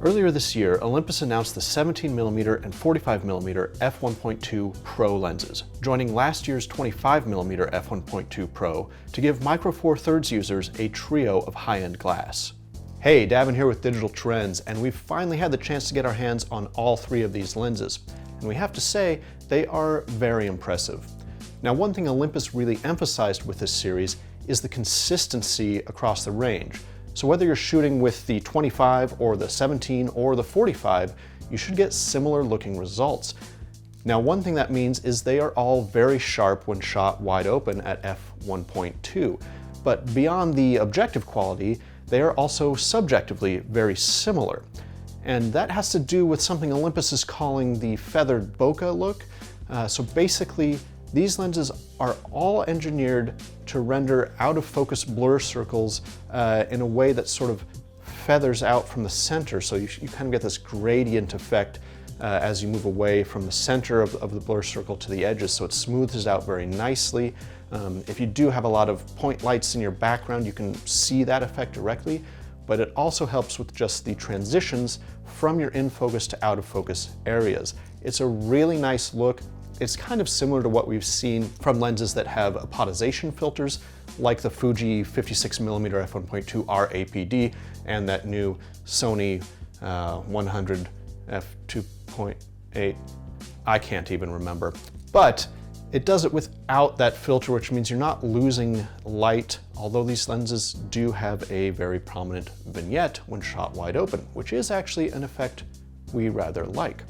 Earlier this year, Olympus announced the 17mm and 45mm f1.2 Pro lenses, joining last year's 25mm f1.2 Pro to give Micro Four Thirds users a trio of high-end glass. Hey, Daven here with Digital Trends, and we've finally had the chance to get our hands on all three of these lenses. And we have to say, they are very impressive. Now, one thing Olympus really emphasized with this series is the consistency across the range. So whether you're shooting with the 25 or the 17 or the 45, you should get similar looking results. Now, one thing that means is they are all very sharp when shot wide open at f1.2. But beyond the objective quality, they are also subjectively very similar. And that has to do with something Olympus is calling the feathered bokeh look. So basically, these lenses are all engineered to render out-of-focus blur circles in a way that sort of feathers out from the center, so you kind of get this gradient effect as you move away from the center of the blur circle to the edges, so it smooths out very nicely. If you do have a lot of point lights in your background, you can see that effect directly, but it also helps with just the transitions from your in-focus to out-of-focus areas. It's a really nice look. It's kind of similar to what we've seen from lenses that have apodization filters, like the Fuji 56mm f1.2 R APD and that new Sony 100 f2.8. I can't even remember. But it does it without that filter, which means you're not losing light, although these lenses do have a very prominent vignette when shot wide open, which is actually an effect we rather like.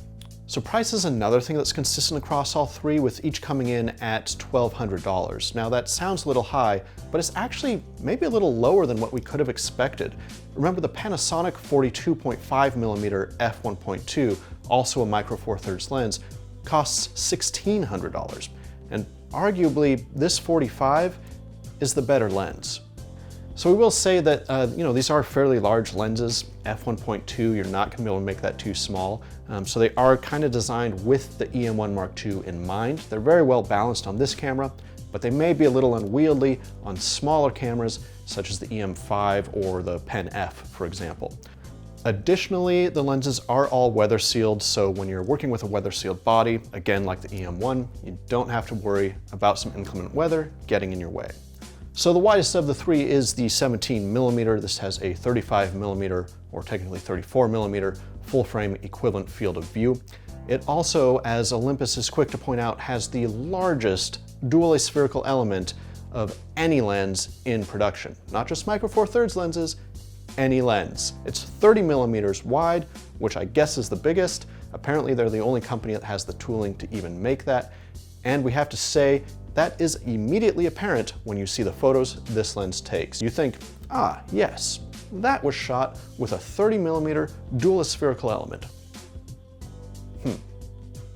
So price is another thing that's consistent across all three, with each coming in at $1,200. Now that sounds a little high, but it's actually maybe a little lower than what we could have expected. Remember, the Panasonic 42.5mm f1.2, also a Micro Four Thirds lens, costs $1,600. And arguably, this 45 is the better lens. So we will say that, these are fairly large lenses. f1.2, you're not gonna be able to make that too small. So they are kind of designed with the EM1 Mark II in mind. They're very well balanced on this camera, but they may be a little unwieldy on smaller cameras, such as the EM5 or the Pen F, for example. Additionally, the lenses are all weather sealed, so when you're working with a weather sealed body, again like the EM1, you don't have to worry about some inclement weather getting in your way. So the widest of the three is the 17mm. This has a 35mm, or technically 34mm, full frame equivalent field of view. It also, as Olympus is quick to point out, has the largest dual aspherical element of any lens in production. Not just Micro Four Thirds lenses, any lens. It's 30mm wide, which I guess is the biggest. Apparently they're the only company that has the tooling to even make that. And we have to say, that is immediately apparent when you see the photos this lens takes. You think, ah, yes, that was shot with a 30mm dual aspherical element.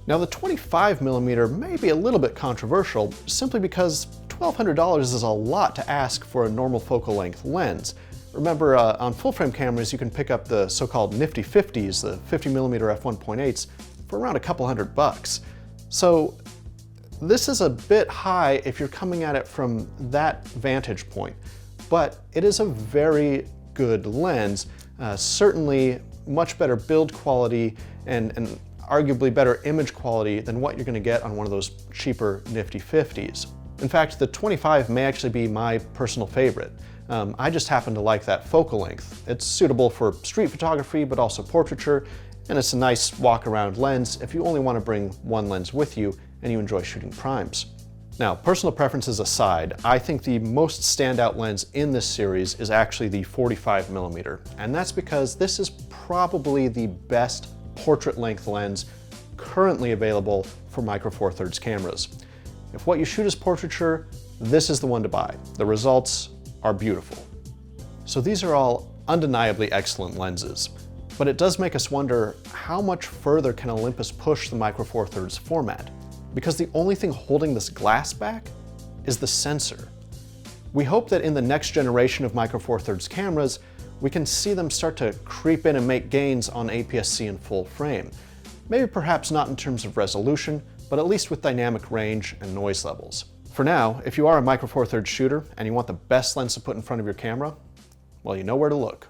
Now the 25mm may be a little bit controversial, simply because $1,200 is a lot to ask for a normal focal length lens. Remember, on full frame cameras, you can pick up the so-called nifty 50s, the 50mm f1.8s, for around a couple $100. So this is a bit high if you're coming at it from that vantage point, but it is a very good lens, certainly much better build quality and arguably better image quality than what you're going to get on one of those cheaper nifty 50s. In fact, the 25 may actually be my personal favorite. I just happen to like that focal length. It's suitable for street photography, but also portraiture, and it's a nice walk-around lens if you only want to bring one lens with you and you enjoy shooting primes. Now, personal preferences aside, I think the most standout lens in this series is actually the 45mm, and that's because this is probably the best portrait-length lens currently available for Micro Four Thirds cameras. If what you shoot is portraiture, this is the one to buy. The results are beautiful. So these are all undeniably excellent lenses, but it does make us wonder, how much further can Olympus push the Micro Four Thirds format? Because the only thing holding this glass back is the sensor. We hope that in the next generation of Micro Four Thirds cameras, we can see them start to creep in and make gains on APS-C in full frame. Maybe perhaps not in terms of resolution, but at least with dynamic range and noise levels. For now, if you are a Micro Four Thirds shooter and you want the best lens to put in front of your camera, well, you know where to look.